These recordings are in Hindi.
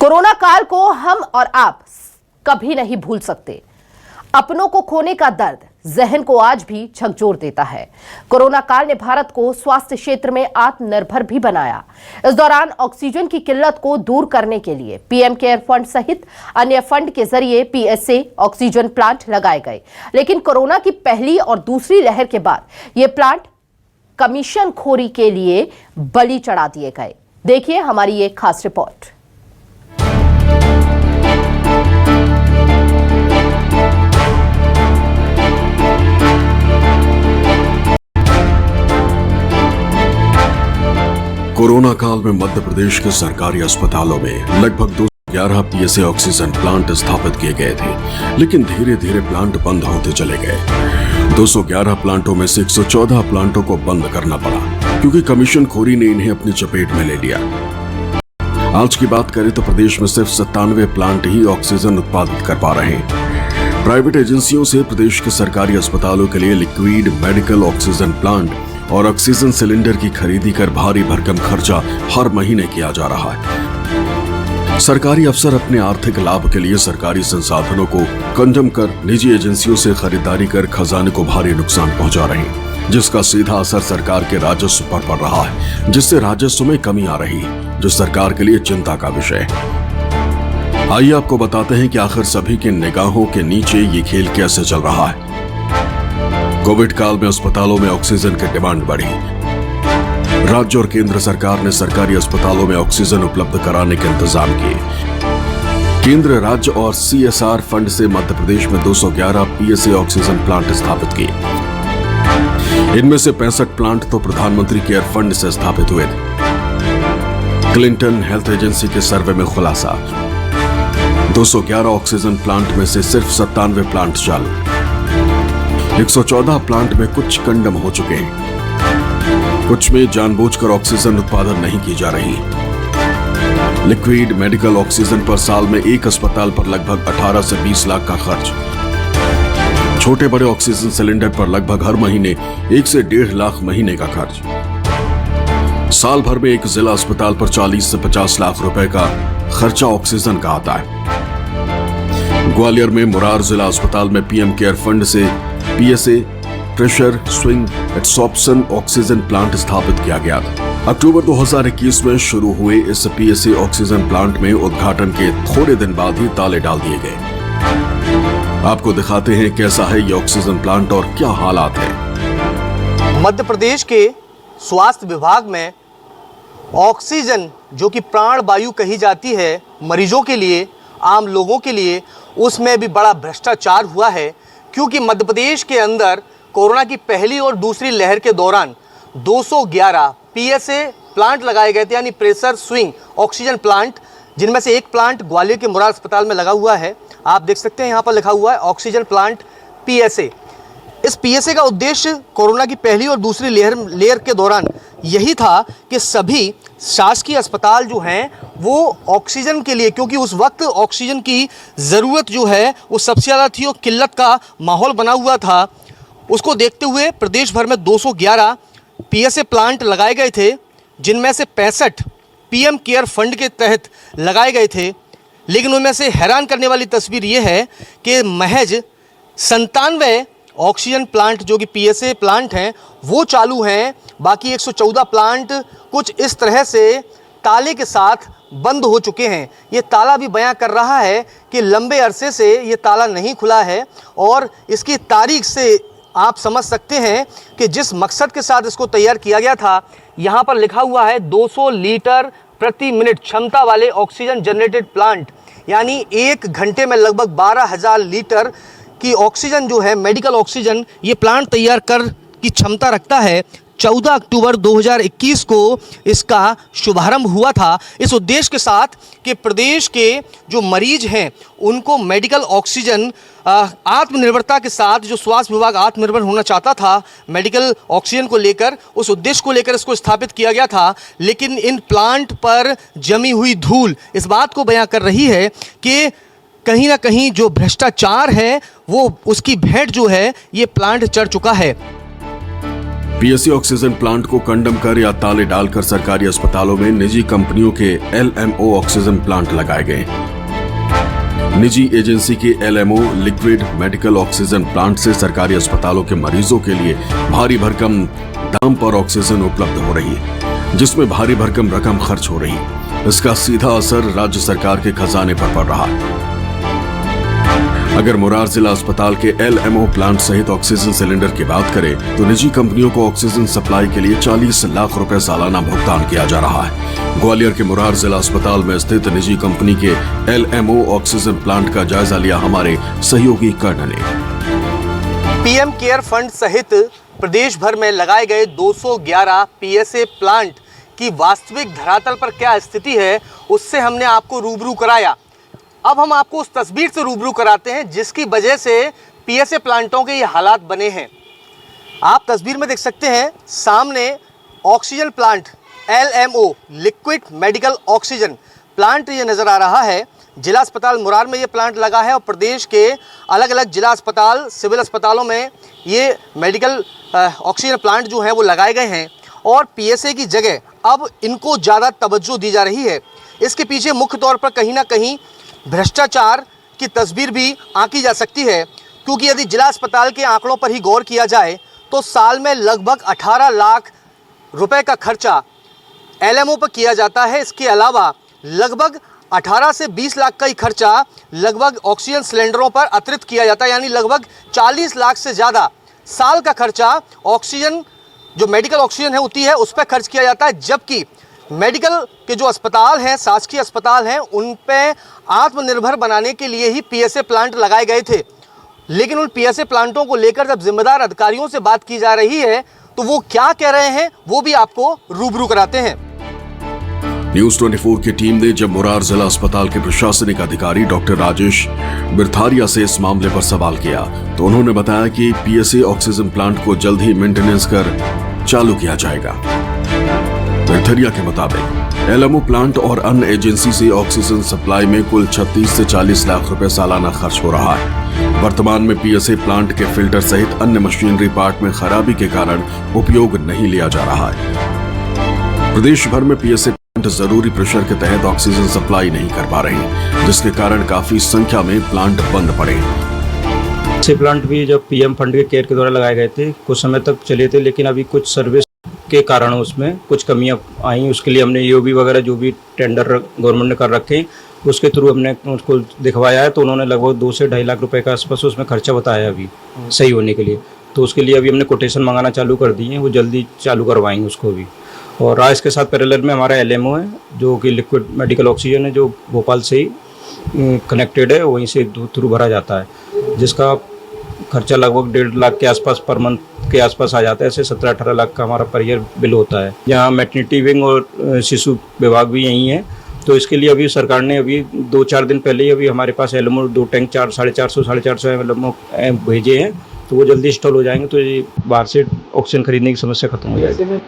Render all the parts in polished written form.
कोरोना काल को हम और आप कभी नहीं भूल सकते। अपनों को खोने का दर्द जहन को आज भी झकझोर देता है। कोरोना काल ने भारत को स्वास्थ्य क्षेत्र में आत्मनिर्भर भी बनाया। इस दौरान ऑक्सीजन की किल्लत को दूर करने के लिए पीएम केयर फंड सहित अन्य फंड के जरिए पीएसए ऑक्सीजन प्लांट लगाए गए। लेकिन कोरोना की पहली और दूसरी लहर के बाद ये प्लांट कमीशन खोरी के लिए बलि चढ़ा दिए गए। देखिए हमारी ये खास रिपोर्ट। कोरोना काल में मध्य प्रदेश के सरकारी अस्पतालों में लगभग 211 पीएसए ऑक्सीजन प्लांट स्थापित किए गए थे, लेकिन धीरे धीरे प्लांट बंद होते चले गए। 211 प्लांटों में से 114 प्लांटों को बंद करना पड़ा क्योंकि कमीशन खोरी ने इन्हें अपनी चपेट में ले लिया। आज की बात करें तो प्रदेश में सिर्फ 97 प्लांट ही ऑक्सीजन उत्पादित कर पा रहे हैं। प्राइवेट एजेंसियों से प्रदेश के सरकारी अस्पतालों के लिए लिक्विड मेडिकल ऑक्सीजन प्लांट और ऑक्सीजन सिलेंडर की खरीदी कर भारी भरकम खर्चा हर महीने किया जा रहा है। सरकारी अफसर अपने आर्थिक लाभ के लिए सरकारी संसाधनों को कंजम कर निजी एजेंसियों से खरीदारी कर खजाने को भारी नुकसान पहुंचा रहे हैं, जिसका सीधा असर सरकार के राजस्व पर पड़ रहा है, जिससे राजस्व में कमी आ रही है, जो सरकार के लिए चिंता का विषय है। आइए आपको बताते हैं कि आखिर सभी के निगाहों के नीचे ये खेल कैसे चल रहा है। कोविड काल में अस्पतालों में ऑक्सीजन की डिमांड बढ़ी। राज्य और केंद्र सरकार ने सरकारी अस्पतालों में ऑक्सीजन उपलब्ध कराने के इंतजाम किए। केंद्र, राज्य और सीएसआर फंड से मध्य प्रदेश में 211 पीएसए ऑक्सीजन प्लांट स्थापित किए। इनमें से 65 प्लांट तो प्रधानमंत्री केयर फंड से स्थापित हुए थे। क्लिंटन हेल्थ एजेंसी के सर्वे में खुलासा, 211 ऑक्सीजन प्लांट में से सिर्फ 97 प्लांट चालू। 114 प्लांट में कुछ कंडम हो चुके हैं, कुछ में जानबूझकर ऑक्सीजन उत्पादन नहीं की जा रही। लिक्विड मेडिकल ऑक्सीजन पर साल में एक अस्पताल पर लगभग 18 से 20 लाख का खर्च। छोटे बड़े ऑक्सीजन सिलेंडर पर लगभग हर महीने 1 से 1.5 लाख महीने का खर्च। साल भर में एक जिला अस्पताल पर 40 से 50 लाख रुपए का खर्चा ऑक्सीजन का आता है। ग्वालियर में मुरार जिला अस्पताल में पीएम केयर फंड से PSA pressure swing adsorption oxygen plant स्थापित किया गया था। अक्टूबर 2021 में शुरू हुए इस पीएसए ऑक्सीजन प्लांट में उद्घाटन के थोड़े दिन बाद ही ताले डाल दिए गए। आपको दिखाते हैं कैसा है ये ऑक्सीजन प्लांट और क्या हालात है। मध्य प्रदेश के स्वास्थ्य विभाग में ऑक्सीजन जो कि प्राण वायु कही जाती है मरीजों के लिए, आम लोगों के लिए, उसमें भी बड़ा भ्रष्टाचार हुआ है। क्योंकि मध्य प्रदेश के अंदर कोरोना की पहली और दूसरी लहर के दौरान 211 पीएसए प्लांट लगाए गए थे, यानी प्रेशर स्विंग ऑक्सीजन प्लांट, जिनमें से एक प्लांट ग्वालियर के मुरार अस्पताल में लगा हुआ है। आप देख सकते हैं यहाँ पर लिखा हुआ है ऑक्सीजन प्लांट पीएसए। इस पीएसए का उद्देश्य कोरोना की पहली और दूसरी लहर के दौरान यही था कि सभी शासकीय अस्पताल जो हैं वो ऑक्सीजन के लिए, क्योंकि उस वक्त ऑक्सीजन की ज़रूरत जो है वो सबसे ज़्यादा थी और किल्लत का माहौल बना हुआ था, उसको देखते हुए प्रदेश भर में 211 पीएसए प्लांट लगाए गए थे, जिनमें से 65 पीएम केयर फंड के तहत लगाए गए थे। लेकिन उनमें से हैरान करने वाली तस्वीर ये है कि महज 97 ऑक्सीजन प्लांट जो कि पीएसए प्लांट हैं वो चालू हैं। बाकी 114 प्लांट कुछ इस तरह से ताले के साथ बंद हो चुके हैं। ये ताला भी बयां कर रहा है कि लंबे अरसे से ये ताला नहीं खुला है और इसकी तारीख से आप समझ सकते हैं कि जिस मकसद के साथ इसको तैयार किया गया था। यहाँ पर लिखा हुआ है 200 लीटर प्रति मिनट क्षमता वाले ऑक्सीजन जनरेटेड प्लांट, यानी 1 घंटे में लगभग 12,000 लीटर की ऑक्सीजन जो है मेडिकल ऑक्सीजन ये प्लांट तैयार कर की क्षमता रखता है। 14 अक्टूबर 2021 को इसका शुभारंभ हुआ था, इस उद्देश्य के साथ कि प्रदेश के जो मरीज हैं उनको मेडिकल ऑक्सीजन आत्मनिर्भरता के साथ, जो स्वास्थ्य विभाग आत्मनिर्भर होना चाहता था मेडिकल ऑक्सीजन को लेकर, उस उद्देश्य को लेकर इसको स्थापित किया गया था। लेकिन इन प्लांट पर जमी हुई धूल इस बात को बयां कर रही है कि कहीं ना कहीं जो भ्रष्टाचार है वो उसकी भेंट जो है ये प्लांट चढ़ चुका है। पीएसए ऑक्सीजन प्लांट को कंडम कर या ताले डालकर सरकारी अस्पतालों में निजी कंपनियों के एलएमओ ऑक्सीजन प्लांट लगाए गए। निजी एजेंसी के LMO liquid medical oxygen plant से सरकारी अस्पतालों के मरीजों के लिए भारी भरकम दाम पर ऑक्सीजन उपलब्ध हो रही है, जिसमें भारी भरकम रकम खर्च हो रही है। इसका सीधा असर राज्य सरकार के खजाने पर पड़ रहा है। अगर मुरार जिला अस्पताल के एलएमओ प्लांट सहित ऑक्सीजन सिलेंडर की बात करें तो निजी कंपनियों को ऑक्सीजन सप्लाई के लिए 40 लाख रुपए सालाना भुगतान किया जा रहा है। ग्वालियर के मुरार जिला अस्पताल में स्थित निजी कंपनी के एलएमओ ऑक्सीजन प्लांट का जायजा लिया हमारे सहयोगी कर्ण ने। पीएम केयर फंड सहित प्रदेश भर में लगाए गए 211 पीएसए प्लांट की वास्तविक धरातल पर क्या स्थिति है, उससे हमने आपको रूबरू कराया। अब हम आपको उस तस्वीर से रूबरू कराते हैं जिसकी वजह से पीएसए प्लांटों के ये हालात बने हैं। आप तस्वीर में देख सकते हैं सामने oxygen plant LMO liquid medical oxygen plant ये नज़र आ रहा है। जिला अस्पताल मुरार में ये प्लांट लगा है और प्रदेश के अलग अलग जिला अस्पताल सिविल अस्पतालों में ये मेडिकल ऑक्सीजन प्लांट जो हैं वो लगाए गए हैं और पीएसए की जगह अब इनको ज़्यादा तवज्जो दी जा रही है। इसके पीछे मुख्य तौर पर कहीं ना कहीं भ्रष्टाचार की तस्वीर भी आंकी जा सकती है, क्योंकि यदि जिला अस्पताल के आंकड़ों पर ही गौर किया जाए तो साल में लगभग 18 लाख रुपए का खर्चा एलएमओ पर किया जाता है। इसके अलावा लगभग 18 से 20 लाख का ही खर्चा लगभग ऑक्सीजन सिलेंडरों पर अतिरिक्त किया जाता है, यानी लगभग 40 लाख से ज़्यादा साल का खर्चा ऑक्सीजन जो मेडिकल ऑक्सीजन है होती है उस पर खर्च किया जाता है। जबकि मेडिकल के जो अस्पताल हैं, शासकीय अस्पताल हैं, उन पे आत्मनिर्भर बनाने के लिए ही पीएसए प्लांट लगाए गए थे। लेकिन उन पीएसए प्लांटों को लेकर जब जिम्मेदार अधिकारियों से बात की जा रही है तो वो क्या कह रहे हैं वो भी आपको रूबरू कराते हैं। न्यूज 24 की टीम ने जब मुरार जिला अस्पताल के प्रशासनिक अधिकारी डॉक्टर राजेश बिरथारिया से इस मामले पर सवाल किया तो उन्होंने बताया कि पीएसए ऑक्सीजन प्लांट को जल्द ही मेंटेनेंस कर चालू किया जाएगा। बिरथारिया के मुताबिक एलएमओ प्लांट और अन्य एजेंसी से ऑक्सीजन सप्लाई में कुल 36 से 40 लाख रुपए सालाना खर्च हो रहा है। वर्तमान में पीएसए प्लांट के फिल्टर सहित अन्य मशीनरी पार्ट में खराबी के कारण उपयोग नहीं लिया जा रहा है। प्रदेश भर में पीएसए प्लांट जरूरी प्रेशर के तहत ऑक्सीजन सप्लाई नहीं कर पा रहे, जिसके कारण काफी संख्या में प्लांट बंद पड़े। पीएसए प्लांट भी जब पीएम फंड के केयर के द्वारा लगाए गए थे कुछ समय तक चले थे, लेकिन अभी कुछ सर्विस के कारण उसमें कुछ कमियां आई। उसके लिए हमने ईओबी वगैरह जो भी टेंडर गवर्नमेंट ने कर रखे उसके थ्रू हमने उसको दिखवाया है, तो उन्होंने लगभग 2 से 2.5 लाख रुपए का आसपास उसमें खर्चा बताया अभी सही होने के लिए। तो उसके लिए अभी हमने कोटेशन मंगाना चालू कर दिए हैं, वो जल्दी चालू करवाएंगे उसको भी। और आज के साथ पैरेलल में हमारा एलएमओ है जो कि लिक्विड मेडिकल ऑक्सीजन है, जो भोपाल से ही कनेक्टेड है, वहीं से थ्रू भरा जाता है, जिसका खर्चा लगभग 1.5 लाख के आसपास पर मंथ के आसपास आ जाता है। ऐसे 17-18 लाख का हमारा पर ईयर बिल होता है। यहाँ मैटरनिटी विंग और शिशु विभाग भी यहीं है, तो इसके लिए अभी सरकार ने अभी 2-4 दिन पहले ही अभी हमारे पास एलएमओ 2 टैंक 450 एलएमओ भेजे हैं, तो वो जल्दी इंस्टॉल हो जाएंगे, तो ये बाहर से ऑक्सीजन खरीदने की समस्या खत्म हो जाएगी।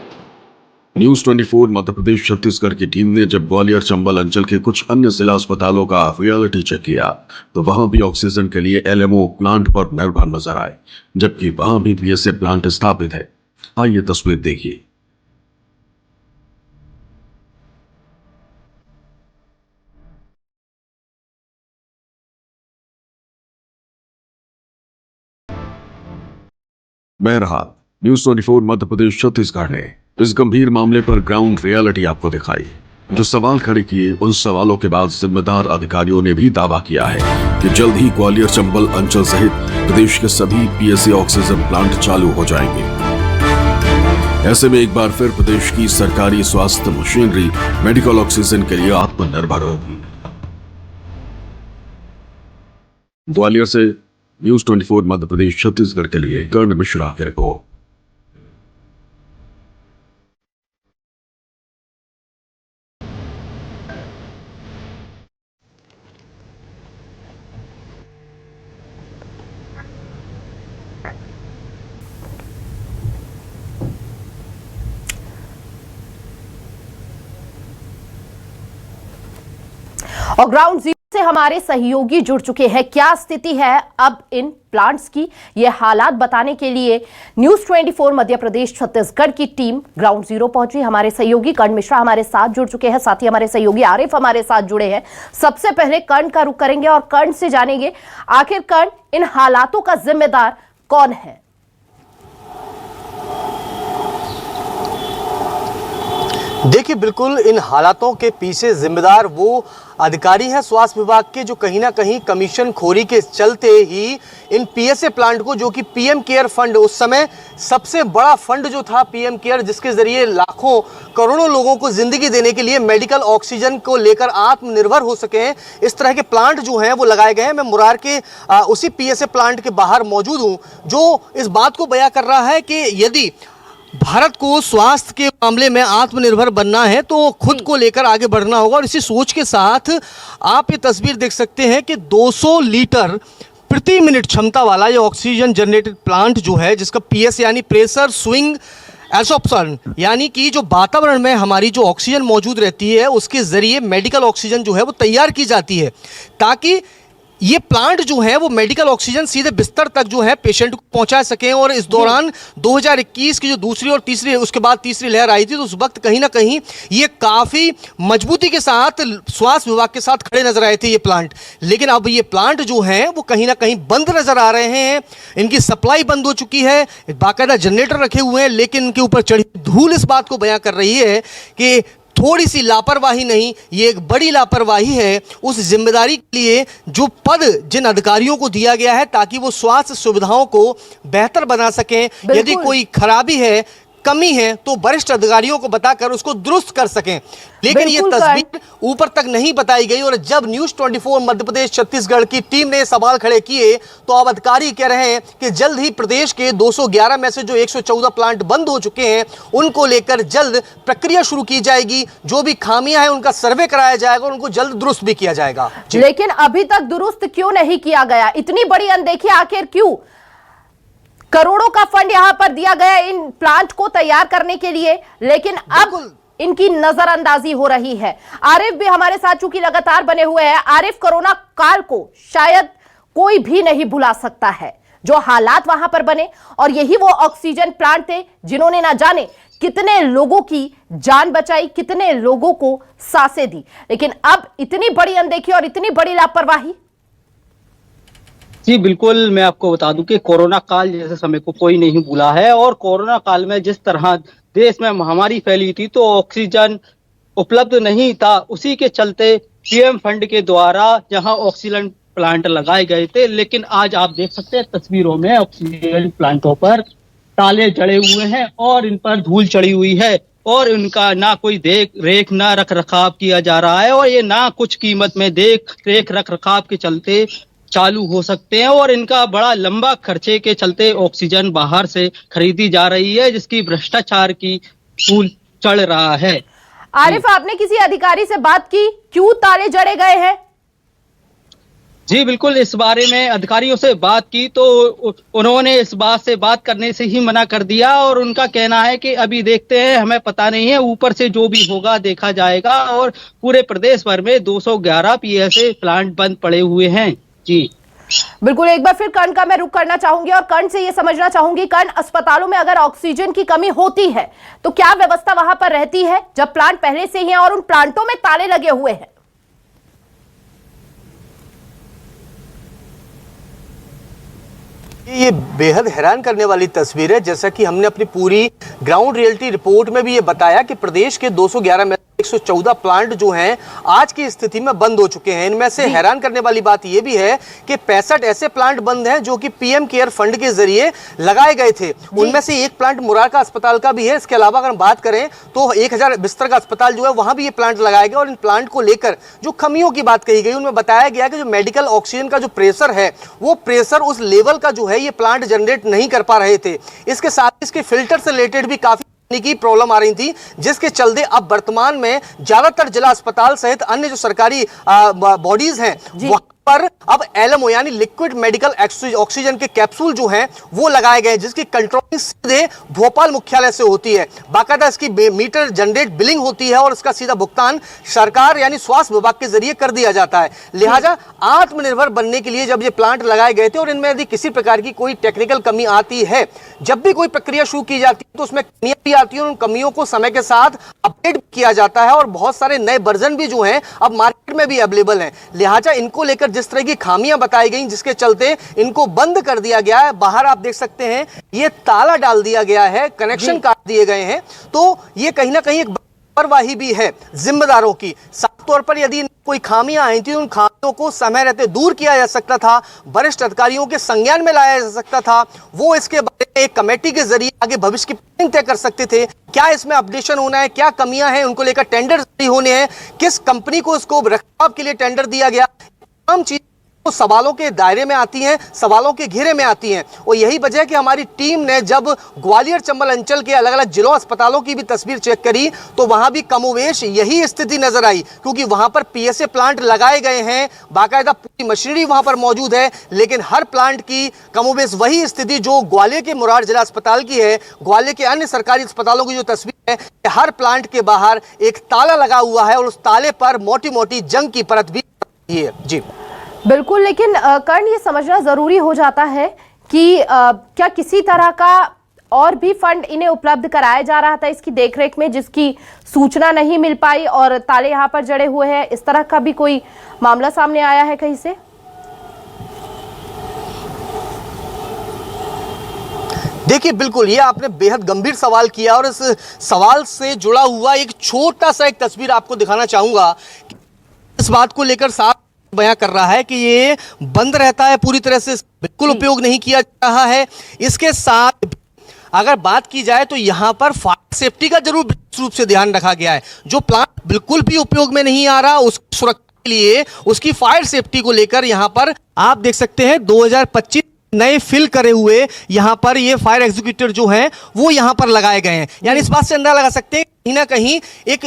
न्यूज 24 मध्य प्रदेश छत्तीसगढ़ की टीम ने जब ग्वालियर चंबल अंचल के कुछ अन्य जिला अस्पतालों का रियलिटी चेक किया तो वहां भी ऑक्सीजन के लिए एलएमओ प्लांट पर निर्भर नजर आए, जबकि वहां भी पीएसए प्लांट स्थापित है। आइए तस्वीर देखिए। बहरहाल न्यूज 24 मध्य प्रदेश छत्तीसगढ़ ने इस गंभीर मामले पर ग्राउंड रियलिटी आपको दिखाई। जो सवाल खड़े किए उन सवालों के बाद जिम्मेदार अधिकारियों ने भी दावा किया है कि जल्द ही ग्वालियर चंबल अंचल सहित प्रदेश के सभी पीएसए ऑक्सीजन प्लांट चालू हो जाएंगे। ऐसे में एक बार फिर प्रदेश की सरकारी स्वास्थ्य मशीनरी मेडिकल ऑक्सीजन के लिए आत्मनिर्भर होगी। ग्वालियर से न्यूज 24 मध्य प्रदेश छत्तीसगढ़ के लिए कर्ण मिश्रा की रिपोर्ट। और ग्राउंड जीरो से से हमारे सहयोगी जुड़ चुके हैं। क्या स्थिति है अब इन प्लांट्स की, ये हालात बताने के लिए न्यूज 24 मध्य प्रदेश छत्तीसगढ़ की टीम ग्राउंड जीरो पहुंची। हमारे सहयोगी कर्ण मिश्रा हमारे साथ जुड़ चुके हैं, साथ ही हमारे सहयोगी आरिफ हमारे साथ जुड़े हैं। सबसे पहले कर्ण का रुख करेंगे और कर्ण से जानेंगे आखिर कर्ण इन हालातों का जिम्मेदार कौन है। देखिए, बिल्कुल इन हालातों के पीछे जिम्मेदार वो अधिकारी हैं स्वास्थ्य विभाग के, जो कहीं ना कहीं कमीशन खोरी के चलते ही इन पीएसए प्लांट को, जो कि पीएम केयर फंड, उस समय सबसे बड़ा फंड जो था पीएम केयर, जिसके जरिए लाखों करोड़ों लोगों को जिंदगी देने के लिए मेडिकल ऑक्सीजन को लेकर आत्मनिर्भर हो सके हैं, इस तरह के प्लांट जो हैं वो लगाए गए हैं। मैं मुरार के उसी पीएसए प्लांट के बाहर मौजूद हूँ, जो इस बात को बयां कर रहा है कि यदि भारत को स्वास्थ्य के मामले में आत्मनिर्भर बनना है तो खुद को लेकर आगे बढ़ना होगा। और इसी सोच के साथ आप ये तस्वीर देख सकते हैं कि 200 लीटर प्रति मिनट क्षमता वाला ये ऑक्सीजन जनरेटेड प्लांट जो है, जिसका पीएस यानी प्रेशर स्विंग एब्सॉर्प्शन, यानी कि जो वातावरण में हमारी जो ऑक्सीजन मौजूद रहती है उसके ज़रिए मेडिकल ऑक्सीजन जो है वो तैयार की जाती है, ताकि ये प्लांट जो है वो मेडिकल ऑक्सीजन सीधे बिस्तर तक जो है पेशेंट को पहुंचा सकें। और इस दौरान 2021 की जो दूसरी और तीसरी, उसके बाद तीसरी लहर आई थी, तो उस वक्त कहीं ना कहीं ये काफ़ी मजबूती के साथ स्वास्थ्य विभाग के साथ खड़े नजर आए थे ये प्लांट। लेकिन अब ये प्लांट जो हैं वो कहीं ना कहीं बंद नजर आ रहे हैं, इनकी सप्लाई बंद हो चुकी है, बाकायदा जनरेटर रखे हुए हैं, लेकिन इनके ऊपर चढ़ी धूल इस बात को बयां कर रही है कि थोड़ी सी लापरवाही नहीं, ये एक बड़ी लापरवाही है उस जिम्मेदारी के लिए जो पद जिन अधिकारियों को दिया गया है, ताकि वो स्वास्थ्य सुविधाओं को बेहतर बना सकें। यदि कोई खराबी है, कमी है, तो वरिष्ठ अधिकारियों को बताकर उसको दुरुस्त कर सकें। लेकिन ये तस्वीर ऊपर तक नहीं बताई गई। और जब न्यूज 24 मध्य प्रदेश छत्तीसगढ़ की टीम ने सवाल खड़े किए, तो अब अधिकारी कह रहे हैं कि जल्द ही प्रदेश के 211 में से जो 114 प्लांट बंद हो चुके हैं उनको लेकर जल्द प्रक्रिया शुरू की जाएगी। जो भी खामियां हैं उनका सर्वे कराया जाएगा और उनको जल्द दुरुस्त भी किया जाएगा। लेकिन अभी तक दुरुस्त क्यों नहीं किया गया? इतनी बड़ी अनदेखी आखिर क्यों? करोड़ों का फंड यहां पर दिया गया इन प्लांट को तैयार करने के लिए, लेकिन अब इनकी नजरअंदाजी हो रही है। आरिफ भी हमारे साथ चूंकि लगातार बने हुए हैं। आरिफ, कोरोना काल को शायद कोई भी नहीं भुला सकता है, जो हालात वहां पर बने, और यही वो ऑक्सीजन प्लांट थे जिन्होंने ना जाने कितने लोगों की जान बचाई, कितने लोगों को सांसें दी। लेकिन अब इतनी बड़ी अनदेखी और इतनी बड़ी लापरवाही। जी बिल्कुल, मैं आपको बता दूं कि कोरोना काल जैसे समय को कोई नहीं भूला है। और कोरोना काल में जिस तरह देश में महामारी फैली थी तो ऑक्सीजन उपलब्ध नहीं था, उसी के चलते पीएम फंड के द्वारा जहां ऑक्सीजन प्लांट लगाए गए थे। लेकिन आज आप देख सकते हैं तस्वीरों में ऑक्सीजन प्लांटों पर ताले जड़े हुए हैं और इन पर धूल चढ़ी हुई है, और इनका ना कोई देख रेख ना रख रखाव किया जा रहा है, और ये ना कुछ कीमत में देख रेख रख रखाव के चलते चालू हो सकते हैं। और इनका बड़ा लंबा खर्चे के चलते ऑक्सीजन बाहर से खरीदी जा रही है, जिसकी भ्रष्टाचार की धूल चढ़ रहा है। आरिफ, आपने किसी अधिकारी से बात की, क्यों ताले जड़े गए हैं? जी बिल्कुल, इस बारे में अधिकारियों से बात की तो उन्होंने इस बात से बात करने से ही मना कर दिया, और उनका कहना है कि अभी देखते हैं, हमें पता नहीं है, ऊपर से जो भी होगा देखा जाएगा। और पूरे प्रदेश भर में 211 पीएसए प्लांट बंद पड़े हुए हैं। जी बिल्कुल, एक बार फिर कर्ण का मैं रुख करना चाहूंगी और कर्ण से ये समझना चाहूंगी, कर्ण, अस्पतालों में अगर ऑक्सीजन की कमी होती है तो क्या व्यवस्था वहां पर रहती है जब प्लांट पहले से ही है और उन प्लांटों में ताले लगे हुए हैं? ये बेहद हैरान करने वाली तस्वीर है। जैसा कि हमने अपनी पूरी ग्राउंड रियलिटी रिपोर्ट में भी ये बताया कि प्रदेश के 211 में 114 प्लांट जो हैं आज की स्थिति में बंद हो चुके हैं। इनमें से हैरान करने वाली बात यह भी है कि 65 ऐसे प्लांट बंद हैं जो कि पीएम केयर फंड के जरिए लगाए गए थे। उनमें से एक प्लांट मुरार का अस्पताल का भी है। इसके अलावा अगर हम बात करें तो 1000 बिस्तर का अस्पताल जो है वहां भी ये प्लांट लगाया गया। और इन प्लांट को लेकर जो खामियों की बात कही गई, उनमें बताया गया कि जो मेडिकल ऑक्सीजन का जो प्रेशर है, वो प्रेशर उस लेवल का जो है ये प्लांट जनरेट नहीं कर पा रहे थे। इसके साथ इसके फिल्टर से रिलेटेड भी काफी की प्रॉब्लम आ रही थी, जिसके चलते अब वर्तमान में ज्यादातर जिला अस्पताल सहित अन्य जो सरकारी बॉडीज हैं पर अब एलएमओ यानी लिक्विड मेडिकल ऑक्सीजन के कैप्सूल जो हैं वो लगाए गए, जिसकी कंट्रोलिंग सीधे भोपाल मुख्यालय से होती है। बाकायदा इसकी मीटर जनरेट बिलिंग होती है और इसका सीधा भुगतान सरकार यानी स्वास्थ्य विभाग के जरिए कर दिया जाता है। लिहाजा आत्मनिर्भर बनने के लिए जब ये प्लांट लगाए गए थे और इनमें यदि किसी प्रकार की कोई टेक्निकल कमी आती है, जब भी कोई प्रक्रिया शुरू की जाती है तो उसमें कमियां भी आती है और उन कमियों को समय के साथ अपडेट किया जाता है और बहुत सारे नए वर्जन भी जो हैं अब मार्केट में भी अवेलेबल हैं। लिहाजा इनको लेकर जिस तरह की खामियां बताई गई जिसके चलते इनको बंद कर दिया गया है, बाहर आप देख सकते हैं ये ताला डाल दिया गया है, कनेक्शन काट दिए गए हैं, तो ये कहीं ना कहीं एक लापरवाही भी है जिम्मेदारों की। साफ तौर पर यदि कोई खामियां आई थी उन खामियों को समय रहते दूर किया जा सकता था, वरिष्ठ अधिकारियों के संज्ञान में लाया जा सकता था, वो इसके बारे में एक कमेटी के जरिए आगे भविष्य की प्लानिंग तय कर सकते थे। क्या इसमें अपडेशन होना है, क्या कमियां हैं, उनको लेकर टेंडर होने हैं, किस कंपनी को इसको रखरखाव के लिए टेंडर दिया गया, तमाम चीजें तो सवालों के दायरे में आती हैं, सवालों के घेरे में आती हैं। और यही वजह है कि हमारी टीम ने जब ग्वालियर चंबल अंचल के अलग अलग जिलों अस्पतालों की भी तस्वीर चेक करी तो वहां भी कमोवेश यही स्थिति नजर आई, क्योंकि वहां पर पीएसए प्लांट लगाए गए हैं, बाकायदा पूरी मशीनरी वहां पर मौजूद है, लेकिन हर प्लांट की कमोवेश वही स्थिति जो ग्वालियर के मुरार जिला अस्पताल की है, ग्वालियर के अन्य सरकारी अस्पतालों की जो तस्वीर है, हर प्लांट के बाहर एक ताला लगा हुआ है और उस ताले पर मोटी मोटी जंग की परत भी है। जी बिल्कुल, लेकिन कर्ण, ये समझना जरूरी हो जाता है कि क्या किसी तरह का और भी फंड इन्हें उपलब्ध कराया जा रहा था इसकी देखरेख में, जिसकी सूचना नहीं मिल पाई और ताले यहां पर जड़े हुए हैं, इस तरह का भी कोई मामला सामने आया है कहीं से? देखिए, बिल्कुल ये आपने बेहद गंभीर सवाल किया और इस सवाल से जुड़ा हुआ एक छोटा सा एक तस्वीर आपको दिखाना चाहूंगा। इस बात को लेकर साफ बयां कर रहा है कि ये बंद रहता है, पूरी तरह से बिल्कुल उपयोग नहीं किया जा रहा है। इसके साथ अगर बात की जाए तो यहाँ पर फायर सेफ्टी का जरूर रूप से ध्यान रखा गया है। जो प्लांट बिल्कुल भी उपयोग में नहीं आ रहा उसकी सुरक्षा के लिए, उसकी फायर सेफ्टी को लेकर यहाँ पर आप देख सकते हैं 2025 नए फिल करे हुए यहाँ पर ये फायर एग्जीक्यूटर जो हैं वो यहाँ पर लगाए गए हैं। यानी इस बात से अंदाजा लगा सकते हैं कहीं ना कहीं एक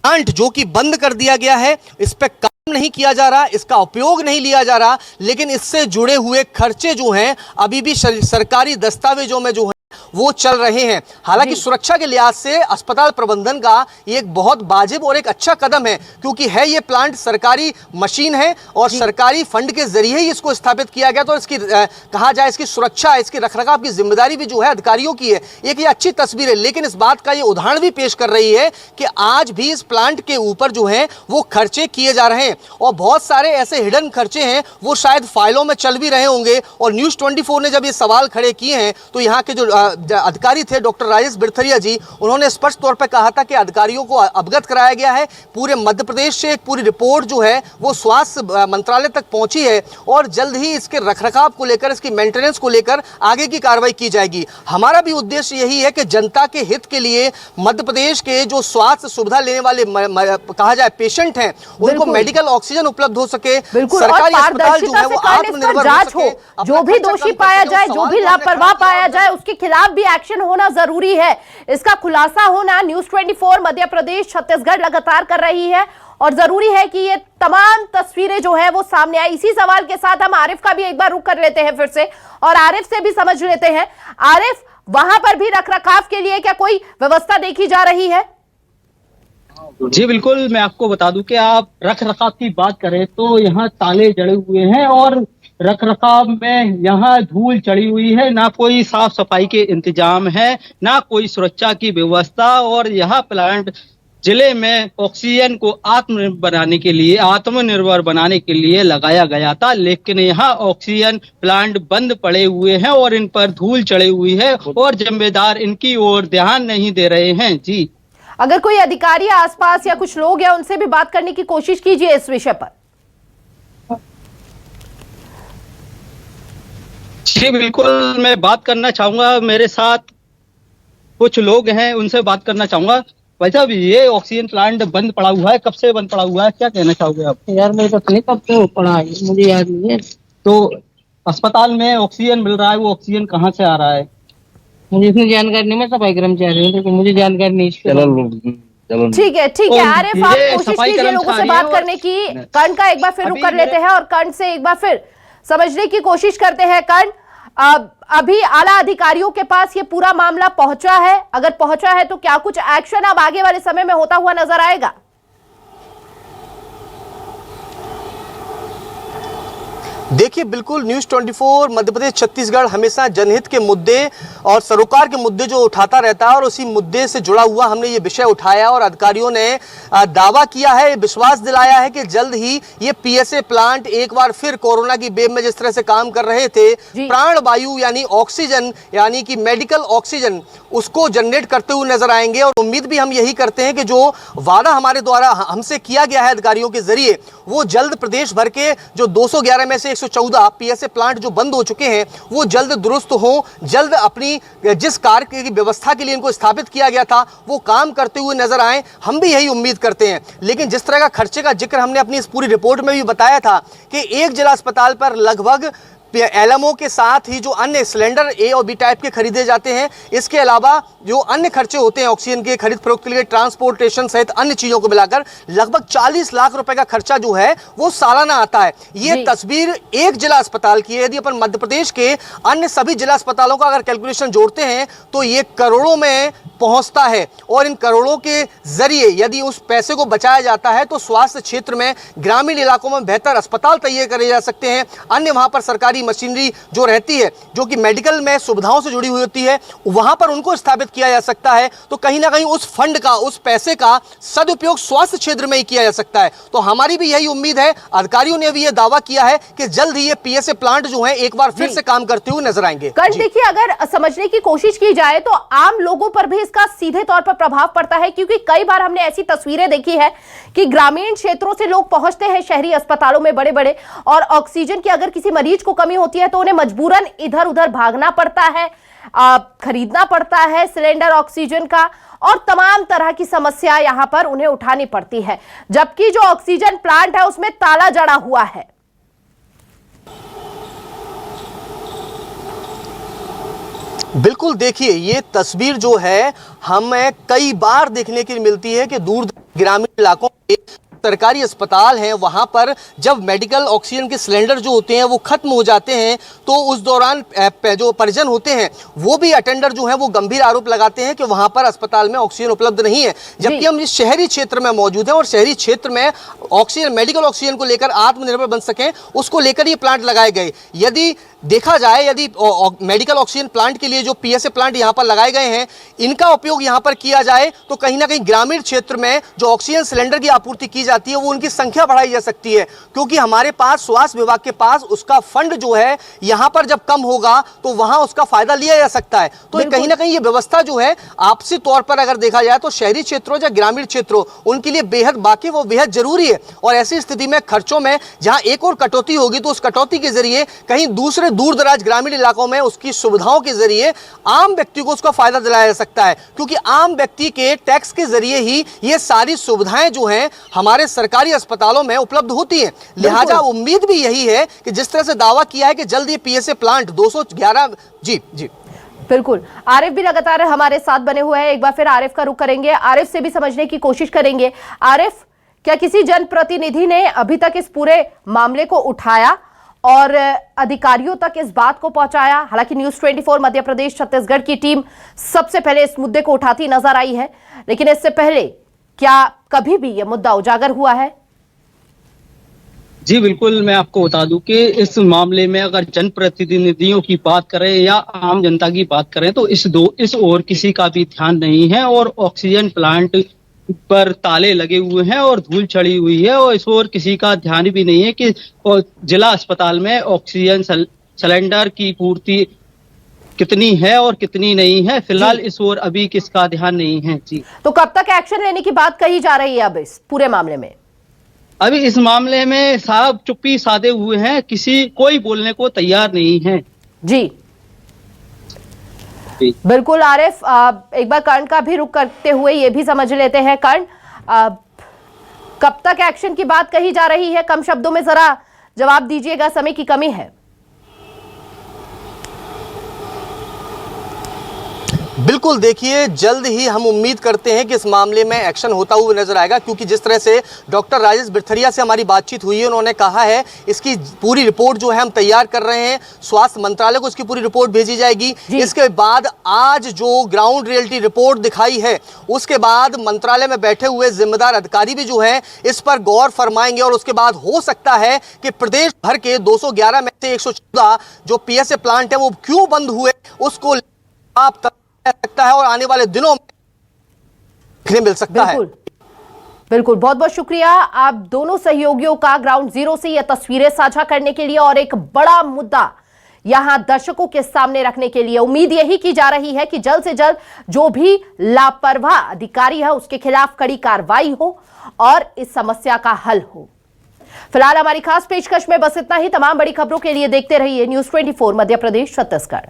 प्लांट जो कि बंद कर दिया गया है, इस पे काम नहीं किया जा रहा, इसका उपयोग नहीं लिया जा रहा, लेकिन इससे जुड़े हुए खर्चे जो हैं अभी भी सरकारी दस्तावेजों में जो है वो चल रहे हैं। हालांकि सुरक्षा के लिहाज से अस्पताल प्रबंधन का ये एक बहुत वाजिब और एक अच्छा कदम है, क्योंकि है ये प्लांट सरकारी मशीन है और सरकारी फंड के जरिए ही इसको स्थापित किया गया, तो इसकी कहा जाए इसकी सुरक्षा, इसकी रखरखाव की जिम्मेदारी भी जो है अधिकारियों की है। एक ये अच्छी तस्वीर है, लेकिन इस बात का ये उदाहरण भी पेश कर रही है कि आज भी इस प्लांट के ऊपर जो है वो खर्चे किए जा रहे हैं और बहुत सारे ऐसे हिडन खर्चे हैं वो शायद फाइलों में चल भी रहे होंगे। और न्यूज़ 24 ने जब ये सवाल खड़े किए हैं तो यहाँ के जो अधिकारी थे डॉक्टर राजेश बिरथरिया जी, उन्होंने स्पष्ट तौर पर कहा था कि अधिकारियों को अवगत कराया गया है। पूरे मध्य प्रदेश से एक पूरी रिपोर्ट जो है वो स्वास्थ्य मंत्रालय तक पहुंची है और जल्द ही इसके रखरखाव को लेकर, इसकी मेंटेनेंस को लेकर आगे की कार्रवाई की जाएगी। हमारा भी उद्देश्य यही है कि जनता के हित के लिए मध्य प्रदेश के जो स्वास्थ्य सुविधा लेने वाले कहा जाए पेशेंट हैं उनको मेडिकल ऑक्सीजन उपलब्ध हो सके, सरकारी अस्पताल जो है वो आत्मनिर्भर हो सके, जो भी दोषी पाया जाए, जो भी लापरवाह पाया जाए उसके खिलाफ भी एक्शन होना जरूरी है। इसका खुलासा होना न्यूज़ 24 मध्य प्रदेश छत्तीसगढ़ लगातार कर रही है और जरूरी है कि ये तमाम तस्वीरें जो है वो सामने आए। इसी सवाल के साथ हम आरिफ का भी एक बार रुख कर लेते हैं फिर से और आरिफ से भी समझ लेते हैं। आरिफ, वहां पर भी रखरखाव के लिए क्या कोई व्यवस्था देखी जा रही है? जी बिल्कुल, मैं आपको बता दूं कि आप रखरखाव की बात करें तो यहाँ ताले जड़े हुए हैं और रखरखाव में यहाँ धूल चढ़ी हुई है, ना कोई साफ सफाई के इंतजाम है, ना कोई सुरक्षा की व्यवस्था। और यहाँ प्लांट जिले में ऑक्सीजन को आत्मनिर्भर बनाने के लिए लगाया गया था, लेकिन यहाँ ऑक्सीजन प्लांट बंद पड़े हुए हैं और इन पर धूल चढ़ी हुई है और जिम्मेदार इनकी ओर ध्यान नहीं दे रहे हैं। जी, अगर कोई अधिकारी आसपास या कुछ लोग हैं उनसे भी बात करने की कोशिश कीजिए इस विषय पर। जी बिल्कुल, मैं बात करना चाहूंगा, मेरे साथ कुछ लोग हैं उनसे बात करना चाहूंगा। भाई साहब, ये ऑक्सीजन प्लांट बंद पड़ा हुआ है, कब से बंद पड़ा हुआ है, क्या कहना चाहोगे आप? यार मेरे को नहीं कब से पड़ा है, मुझे याद नहीं है। तो अस्पताल में ऑक्सीजन मिल रहा है, वो ऑक्सीजन कहाँ से आ रहा है? मुझे इतनी जानकारी नहीं, मैं सफाई कर्मचारी हूँ, लेकिन मुझे जानकारी नहीं। ठीक है और आरिफ, आप ये कोशिश सफाई कीजिए लोगों से कर्मचारी बात हैं करने की। कर्ण का एक बार फिर रुक अभी कर लेते हैं और कर्ण से एक बार फिर समझने की कोशिश करते हैं। कर्ण, अभी आला अधिकारियों के पास ये पूरा मामला पहुंचा है? अगर पहुंचा है तो क्या कुछ एक्शन अब आगे वाले समय में होता हुआ नजर आएगा? देखिए, बिल्कुल न्यूज़ 24 मध्य प्रदेश छत्तीसगढ़ हमेशा जनहित के मुद्दे और सरोकार के मुद्दे जो उठाता रहता है, और उसी मुद्दे से जुड़ा हुआ हमने ये विषय उठाया और अधिकारियों ने दावा किया है, विश्वास दिलाया है कि जल्द ही ये पीएसए प्लांट एक बार फिर कोरोना की वेव में जिस तरह से काम कर रहे थे, प्राण वायु यानी ऑक्सीजन यानी कि मेडिकल ऑक्सीजन उसको जनरेट करते हुए नजर आएंगे। और उम्मीद भी हम यही करते हैं कि जो वादा हमारे द्वारा हमसे किया गया है अधिकारियों के जरिए, वो जल्द प्रदेश भर के जो 211 में से 114 पीएसए प्लांट जो बंद हो चुके हैं वो जल्द दुरुस्त हो, जल्द अपनी जिस कार्य की व्यवस्था के लिए इनको स्थापित किया गया था वो काम करते हुए नजर आए। हम भी यही उम्मीद करते हैं। लेकिन जिस तरह का खर्चे का जिक्र हमने अपनी इस पूरी रिपोर्ट में भी बताया था कि एक जिला अस्पताल पर लगभग एलएमओ के साथ ही जो अन्य सिलेंडर ए और बी टाइप के खरीदे जाते हैं, इसके अलावा जो अन्य खर्चे होते हैं ऑक्सीजन के खरीद फरोख्त के लिए, ट्रांसपोर्टेशन सहित अन्य चीजों को मिलाकर लगभग 40 लाख रुपए का खर्चा जो है वो सालाना आता है। ये तस्वीर एक जिला अस्पताल की है। यदि अपन मध्य प्रदेश के अन्य सभी जिला अस्पतालों का अगर कैलकुलेशन जोड़ते हैं तो ये करोड़ों में पहुंचता है। और इन करोड़ों के जरिए यदि उस पैसे को बचाया जाता है तो स्वास्थ्य क्षेत्र में ग्रामीण इलाकों में बेहतर अस्पताल तैयार करे जा सकते हैं। अन्य वहां पर सरकारी मशीनरी जो रहती है, जो कि मेडिकल में सुविधाओं से जुड़ी हुई होती है, वहां पर उनको स्थापित किया जा सकता है। तो कहीं ना कहीं उस फंड का, उस पैसे का सदुपयोग स्वास्थ्य क्षेत्र में ही किया जा सकता है। तो हमारी भी यही उम्मीद है। अधिकारियों ने भी यह दावा किया है कि जल्द ही ये पीएसए प्लांट जो है एक बार फिर से काम करते हुए नजर आएंगे। कर्ण, देखिए, अगर समझने की कोशिश की जाए तो आम लोगों पर भी इसका सीधे तौर पर प्रभाव पड़ता है, क्योंकि कई बार हमने ऐसी तस्वीरें देखी है कि ग्रामीण क्षेत्रों से लोग पहुंचते हैं शहरी अस्पतालों में बड़े बड़े, और ऑक्सीजन की अगर किसी मरीज को कमी होती है तो उन्हें मजबूरन इधर उधर भागना पड़ता है, खरीदना पड़ता है सिलेंडर ऑक्सीजन का, और तमाम तरह की समस्या यहां पर उन्हें उठानी पड़ती है। जबकि जो ऑक्सीजन प्लांट है उसमें ताला जड़ा हुआ है। बिल्कुल, देखिए, ये तस्वीर जो है हमें कई बार देखने की मिलती है कि दूर ग्रामीण इलाकों के सरकारी अस्पताल हैं, वहां पर जब मेडिकल ऑक्सीजन के सिलेंडर जो होते हैं वो खत्म हो जाते हैं तो उस दौरान जो परिजन होते हैं वो भी अटेंडर जो है वो गंभीर आरोप लगाते हैं कि वहां पर अस्पताल में ऑक्सीजन उपलब्ध नहीं है। जबकि हम इस शहरी क्षेत्र में मौजूद हैं और शहरी क्षेत्र में ऑक्सीजन, मेडिकल ऑक्सीजन को लेकर आत्मनिर्भर बन सकें, उसको लेकर ये प्लांट लगाए गए। यदि देखा जाए, यदि मेडिकल ऑक्सीजन प्लांट के लिए जो पीएसए प्लांट यहाँ पर लगाए गए हैं इनका उपयोग यहाँ पर किया जाए तो कहीं ना कहीं ग्रामीण क्षेत्र में जो ऑक्सीजन सिलेंडर की आपूर्ति की जाती है वो उनकी संख्या बढ़ाई जा सकती है। क्योंकि हमारे पास स्वास्थ्य विभाग के पास उसका फंड जो है यहाँ पर जब कम होगा तो वहां उसका फायदा लिया जा सकता है। तो कहीं ना कहीं ये व्यवस्था जो है आपसी तौर पर अगर देखा जाए तो शहरी क्षेत्रों या ग्रामीण क्षेत्रों उनके लिए बेहद बाकी वो बेहद जरूरी है। और ऐसी स्थिति में खर्चों में जहां एक और कटौती होगी तो उस कटौती के जरिए कहीं दूसरे दूर दराज ग्रामीण इलाकों में उसकी सुविधाओं के जरिए आम व्यक्ति को उसका फायदा दिलाया जा सकता है। क्योंकि आम व्यक्ति के टैक्स के जरिए ही ये सारी सुविधाएं जो हैं हमारे सरकारी अस्पतालों में उपलब्ध होती हैं। लिहाजा उम्मीद भी यही है कि जिस तरह से दावा किया है कि जल्द ये पीएसए प्लांट 211 जी बिल्कुल। आरिफ भी लगातार हमारे साथ बने हुए हैं, एक बार फिर आरिफ का रुख करेंगे, आरिफ से भी समझने की कोशिश करेंगे। आरिफ, क्या किसी जनप्रतिनिधि ने अभी तक इस पूरे मामले को उठाया और अधिकारियों तक इस बात को पहुंचाया? हालांकि न्यूज़ 24 मध्य प्रदेश छत्तीसगढ़ की टीम सबसे पहले इस मुद्दे को उठाती नजर आई है, लेकिन इससे पहले क्या कभी भी यह मुद्दा उजागर हुआ है? जी बिल्कुल, मैं आपको बता दूं कि इस मामले में अगर जनप्रतिनिधियों की बात करें या आम जनता की बात करें तो इस ओर किसी का भी ध्यान नहीं है और ऑक्सीजन प्लांट पर ताले लगे हुए हैं और धूल चढ़ी हुई है और इस ओर किसी का ध्यान भी नहीं है कि जिला अस्पताल में ऑक्सीजन सिलेंडर की पूर्ति कितनी है और कितनी नहीं है। फिलहाल इस ओर अभी किसका ध्यान नहीं है। जी, तो कब तक एक्शन लेने की बात कही जा रही है अब इस पूरे मामले में? अभी इस मामले में साहब चुप्पी साधे हुए हैं, कोई बोलने को तैयार नहीं है। जी बिल्कुल आरिफ, एक बार कर्ण का भी रुख करते हुए ये भी समझ लेते हैं। कर्ण, कब तक एक्शन की बात कही जा रही है? कम शब्दों में जरा जवाब दीजिएगा, समय की कमी है। बिल्कुल, देखिए जल्द ही हम उम्मीद करते हैं कि इस मामले में एक्शन होता हुआ नजर आएगा, क्योंकि जिस तरह से डॉक्टर राजेश बिरथरिया से हमारी बातचीत हुई है, उन्होंने कहा है इसकी पूरी रिपोर्ट जो है हम तैयार कर रहे हैं, स्वास्थ्य मंत्रालय को इसकी पूरी रिपोर्ट भेजी जाएगी। इसके बाद आज जो ग्राउंड रियलिटी रिपोर्ट दिखाई है उसके बाद मंत्रालय में बैठे हुए जिम्मेदार अधिकारी भी जो है इस पर गौर फरमाएंगे और उसके बाद हो सकता है कि प्रदेश भर के 211 में से 114 जो पीएसए प्लांट है वो क्यों बंद हुए उसको आप सकता है और आने वाले दिनों में देखने मिल सकता है। बिल्कुल, बहुत बहुत शुक्रिया आप दोनों सहयोगियों का ग्राउंड जीरो से यह तस्वीरें साझा करने के लिए और एक बड़ा मुद्दा यहां दर्शकों के सामने रखने के लिए। उम्मीद यही की जा रही है कि जल्द से जल्द जो भी लापरवाह अधिकारी है उसके खिलाफ कड़ी कार्रवाई हो और इस समस्या का हल हो। फिलहाल हमारी खास पेशकश में बस इतना ही। तमाम बड़ी खबरों के लिए देखते रहिए न्यूज़ 24 मध्य प्रदेश छत्तीसगढ़।